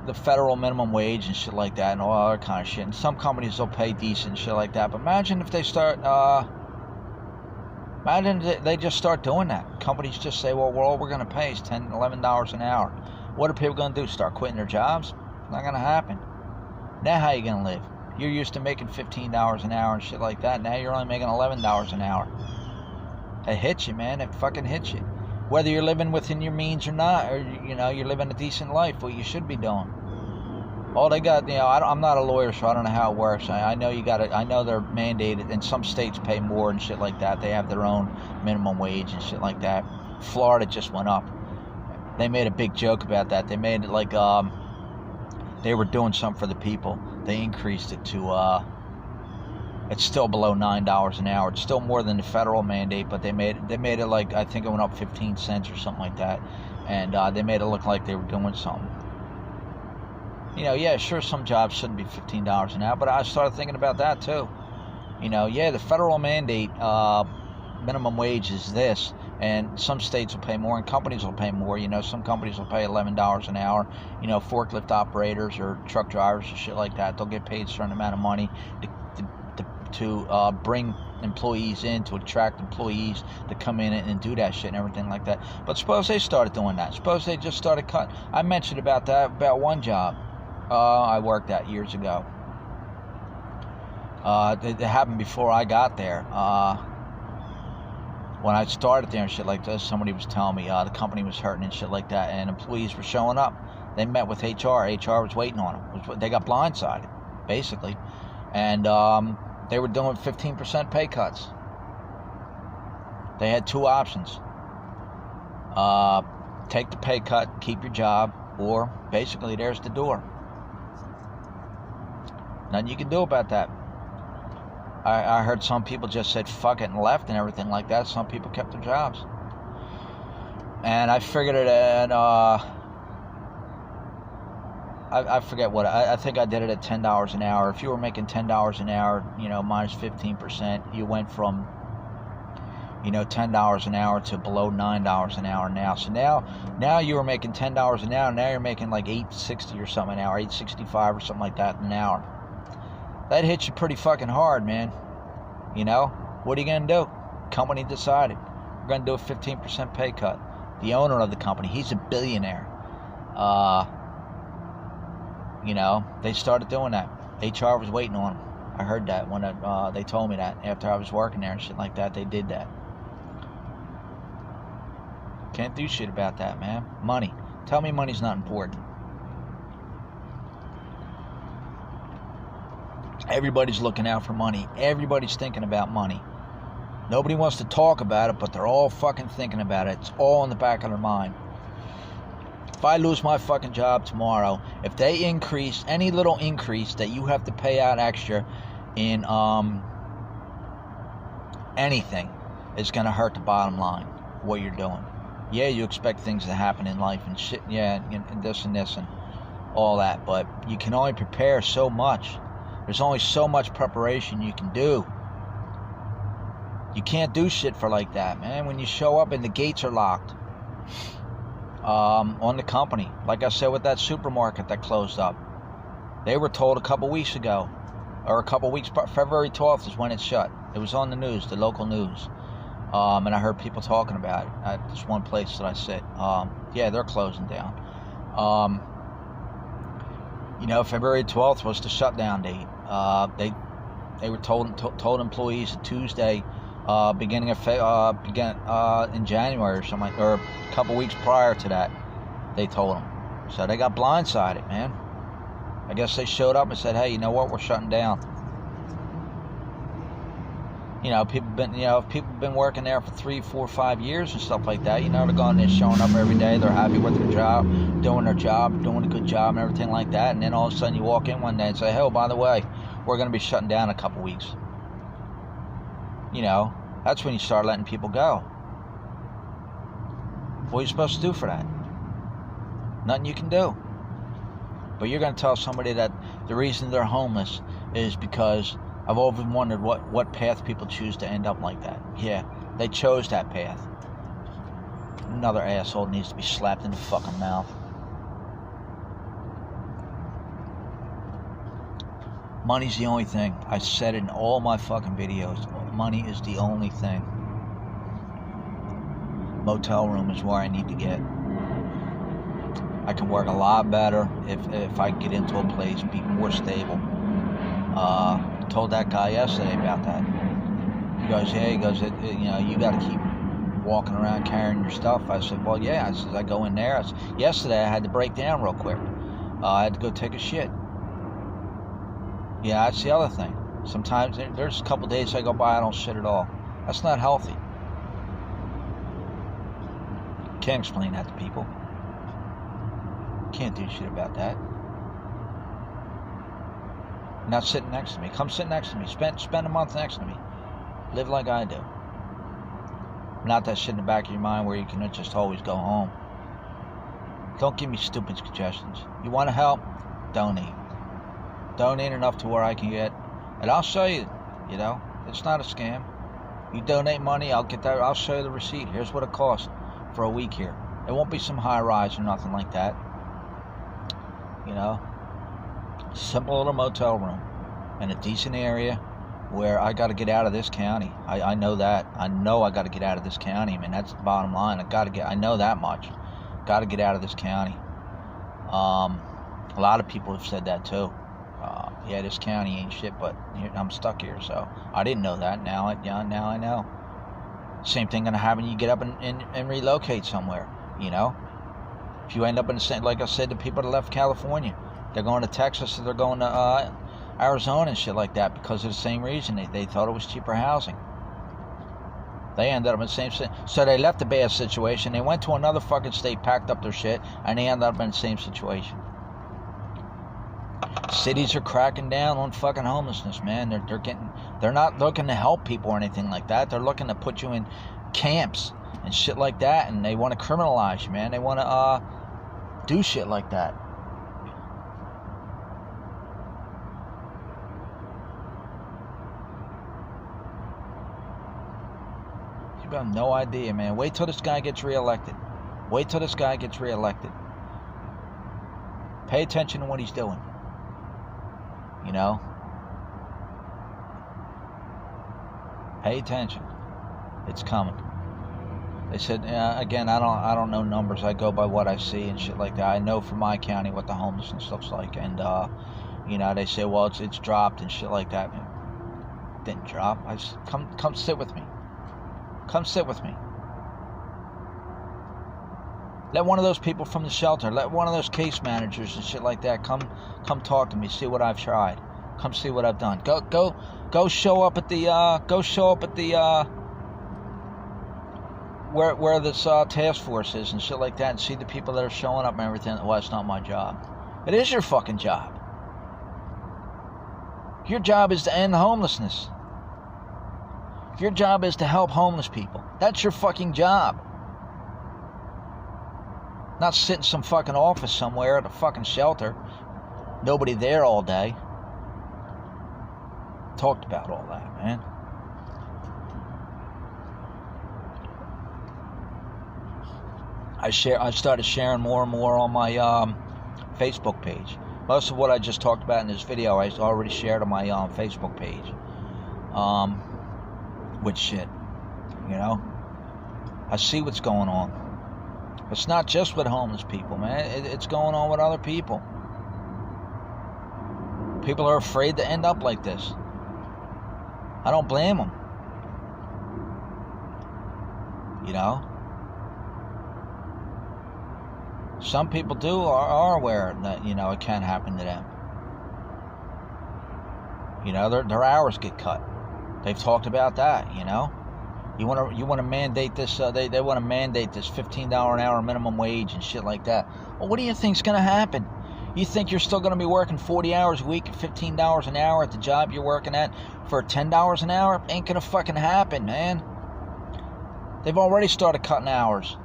the federal minimum wage and shit like that and all other kind of shit. And some companies will pay decent shit like that. But imagine if they start, imagine they just start doing that. Companies just say, well, all we're going to pay is $10, $11 an hour. What are people going to do? Start quitting their jobs? It's not going to happen. Now how you going to live? You're used to making $15 an hour and shit like that. Now you're only making $11 an hour. It hits you, man. It fucking hits you. Whether you're living within your means or not, or, you know, you're living a decent life, what you should be doing. All they got, you know, I'm not a lawyer, so I don't know how it works. I know you got to, I know they're mandated, and some states pay more and shit like that. They have their own minimum wage and shit like that. Florida just went up. They made a big joke about that. They made it like they were doing something for the people. They increased it to, it's still below $9 an hour. It's still more than the federal mandate, but they made it like, I think it went up 15 cents or something like that. And they made it look like they were doing something. You know, yeah, sure, some jobs shouldn't be $15 an hour, but I started thinking about that too. You know, yeah, the federal mandate minimum wage is this, and some states will pay more and companies will pay more. You know, some companies will pay $11 an hour. You know, forklift operators or truck drivers and shit like that, they'll get paid a certain amount of money to bring employees in, to attract employees to come in and do that shit and everything like that. But suppose they started doing that. Suppose they just started cutting. I mentioned about that, about one job I worked at years ago. It happened before I got there. When I started there and shit like this, somebody was telling me the company was hurting and shit like that, and employees were showing up. They met with HR. HR was waiting on them. They got blindsided, basically. And they were doing 15% pay cuts. They had two options. Take the pay cut, keep your job, or basically there's the door. Nothing you can do about that. I heard some people just said fuck it and left and everything like that. Some people kept their jobs. And I figured it at, I forget what, I think I did it at $10 an hour. If you were making $10 an hour, you know, minus 15%, you went from, you know, $10 an hour to below $9 an hour now. So now you were making $10 an hour, now you're making like $8.60 or something an hour, $8.65 or something like that an hour. That hits you pretty fucking hard, man. You know, what are you going to do? Company decided, we're going to do a 15% pay cut. The owner of the company, he's a billionaire. You know, they started doing that. HR was waiting on them. I heard that when they told me that after I was working there and shit like that. They did that. Can't do shit about that, man. Money. Tell me money's not important. Everybody's looking out for money. Everybody's thinking about money. Nobody wants to talk about it, but they're all fucking thinking about it. It's all in the back of their mind. If I lose my fucking job tomorrow, if they increase, any little increase that you have to pay out extra in anything, is going to hurt the bottom line. what you're doing. Yeah, you expect things to happen in life and shit, yeah, and this and all that, but you can only prepare so much. There's only so much preparation you can do. You can't do shit for like that, man. When you show up and the gates are locked on the company, like I said with that supermarket that closed up, they were told a couple weeks ago, or a couple weeks, February 12th is when it shut. It was on the news, the local news. And I heard people talking about it at this one place that I sit. Yeah, they're closing down. February 12th was the shutdown date. They were told employees that Tuesday, beginning in January or something, or a couple weeks prior to that, they told them. So they got blindsided, man. I guess they showed up and said, "Hey, you know what? We're shutting down." If people have been working there for 3, 4, 5 years and stuff like that, they're going there, showing up every day, they're happy with their job, doing a good job and everything like that, and then all of a sudden you walk in one day and say, "Hey, by the way, we're going to be shutting down in a couple weeks." That's when you start letting people go. What are you supposed to do for that? Nothing you can do. But you're going to tell somebody that the reason they're homeless is because I've often wondered what path people choose to end up like that. Yeah, they chose that path. Another asshole needs to be slapped in the fucking mouth. Money's the only thing. I said it in all my fucking videos. Money is the only thing. Motel room is where I need to get. I can work a lot better if I get into a place, be more stable. Told that guy yesterday about that. He goes, you got to keep walking around carrying your stuff. I said, well, yeah. I said, I go in there. Yesterday I had to break down real quick. I had to go take a shit. Yeah, that's the other thing. Sometimes there's a couple days I go by, I don't shit at all. That's not healthy. Can't explain that to people. Can't do shit about that. Not sitting next to me. Come sit next to me. Spend a month next to me. Live like I do. Not that shit in the back of your mind where you can just always go home. Don't give me stupid suggestions. You want to help? Donate. Donate enough to where I can get, and I'll show you. It's not a scam. You donate money, I'll get that. I'll show you the receipt. Here's what it costs for a week here. It won't be some high rise or nothing like that. Simple little motel room in a decent area where I got to get out of this county. I know that. I know I got to get out of this county. I mean, that's the bottom line. I know that much. Got to get out of this county. A lot of people have said that too. Yeah, this county ain't shit, but I'm stuck here. So I didn't know that. Now I know. Same thing gonna happen. You get up and relocate somewhere. If you end up in the same, like I said to people that left California, they're going to Texas or they're going to Arizona and shit like that because of the same reason. They thought it was cheaper housing. They ended up in the same state. So they left a bad situation. They went to another fucking state, packed up their shit, and they ended up in the same situation. Cities are cracking down on fucking homelessness, man. They're not looking to help people or anything like that. They're looking to put you in camps and shit like that, and they want to criminalize you, man. They want to do shit like that. You have no idea, man. Wait till this guy gets reelected. Pay attention to what he's doing. Pay attention. It's coming. They said, again, I don't know numbers. I go by what I see and shit like that. I know from my county what the homelessness looks like. And, they say, well, it's dropped and shit like that. It didn't drop. I just, come sit with me. Come sit with me. Let one of those people from the shelter, let one of those case managers and shit like that come talk to me, see what I've tried. Come see what I've done. Go show up at the where this task force is and shit like that, and see the people that are showing up and everything. Well, it's not my job. It is your fucking job. Your job is to end homelessness. Your job is to help homeless people. That's your fucking job. Not sit in some fucking office somewhere at a fucking shelter. Nobody there all day. Talked about all that, man. I started sharing more and more on my Facebook page. Most of what I just talked about in this video, I already shared on my Facebook page. With shit, you know. I see what's going on. It's not just with homeless people, man. It's going on with other people. People are afraid to end up like this. I don't blame them. You know? Some people are aware that, you know, it can happen to them. You know, their hours get cut. They've talked about that, you know? You want to mandate this, they want to mandate this $15 an hour minimum wage and shit like that. Well, what do you think's going to happen? You think you're still going to be working 40 hours a week at $15 an hour at the job you're working at for $10 an hour? Ain't going to fucking happen, man. They've already started cutting hours.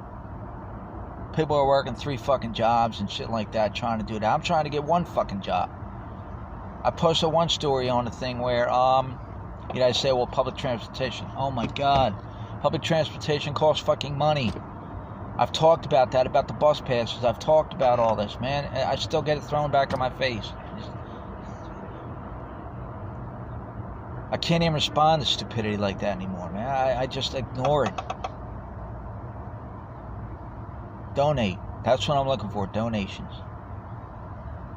People are working 3 fucking jobs and shit like that trying to do that. I'm trying to get 1 fucking job. I posted one story on the thing where, you know, I say, well, public transportation. Oh my God. Public transportation costs fucking money. I've talked about that, about the bus passes. I've talked about all this, man. I still get it thrown back in my face. I can't even respond to stupidity like that anymore, man. I just ignore it. Donate. That's what I'm looking for, donations.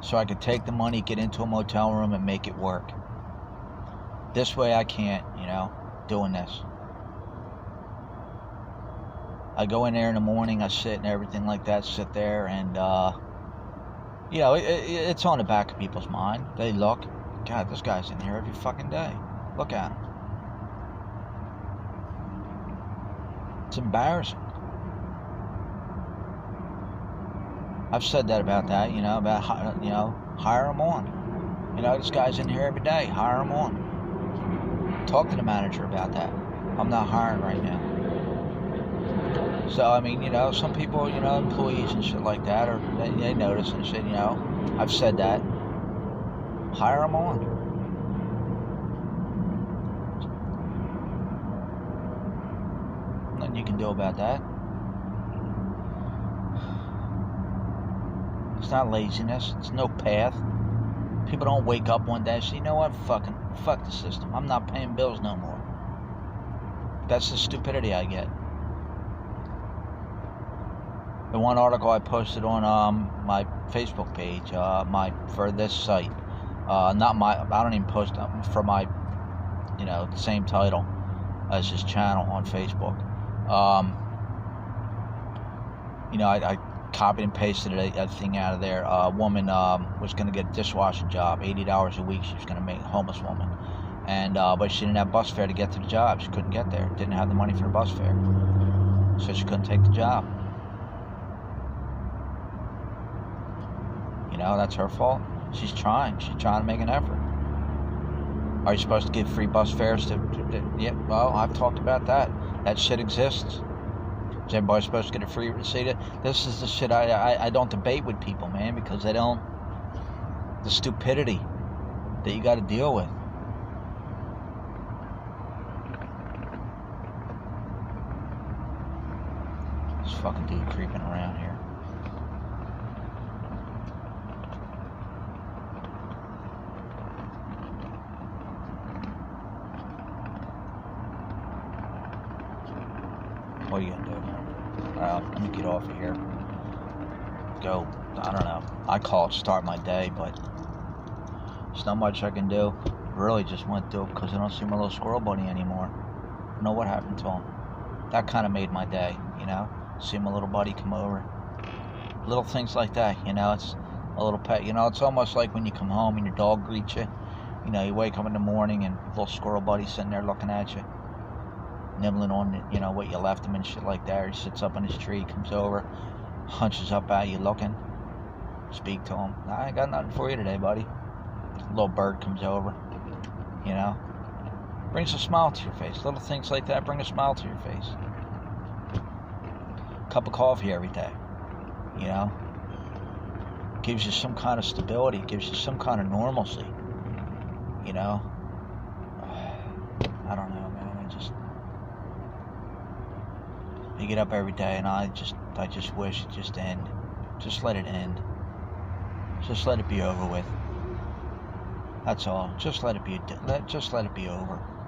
So I could take the money, get into a motel room, and make it work. This way I can't, you know, doing this. I go in there in the morning, I sit and everything like that, sit there, and, you know, it's on the back of people's mind. They look, God, this guy's in here every fucking day. Look at him. It's embarrassing. I've said that about that, you know, about, you know, hire him on. You know, this guy's in here every day, hire him on. Talk to the manager about that. I'm not hiring right now. So, I mean, you know, some people, you know, employees and shit like that, or they notice and say, you know, I've said that. Hire them on. Nothing you can do about that. It's not laziness. It's no path. People don't wake up one day and say, you know what, fuck the system. I'm not paying bills no more. That's the stupidity I get. The one article I posted on my Facebook page, for this site, I don't even post for my, you know, the same title as his channel on Facebook. You know, I copied and pasted a thing out of there. A woman was going to get a dishwashing job, $80 a week. She was going to make, a homeless woman, and but she didn't have bus fare to get to the job. She couldn't get there. Didn't have the money for the bus fare, so she couldn't take the job. You know, that's her fault. She's trying to make an effort. Are you supposed to give free bus fares to yeah, well, I've talked about that. That shit exists. Is everybody supposed to get a free receipt? This is the shit I don't debate with people, man, because they don't, the stupidity that you got to deal with. This fucking dude creeping around here. What are you gonna do? Let me get off of here. Go, I don't know. I call it start my day, but there's not much I can do. Really just went through it because I don't see my little squirrel bunny anymore. I don't know what happened to him. That kind of made my day, you know? See my little buddy come over. Little things like that, you know? It's a little pet, you know? It's almost like when you come home and your dog greets you. You know, you wake up in the morning and little squirrel buddy sitting there looking at you, nibbling on, you know, what you left him and shit like that. He sits up in his tree, comes over, hunches up at you looking, speak to him. I ain't got nothing for you today, buddy. A little bird comes over, you know, brings a smile to your face. Little things like that bring a smile to your face. Cup of coffee every day, You know, gives you some kind of stability, gives you some kind of normalcy. You know, I don't know, man. I get up every day and I just wish it just end. Just let it end. Just let it be over with. That's all. Just let it be over.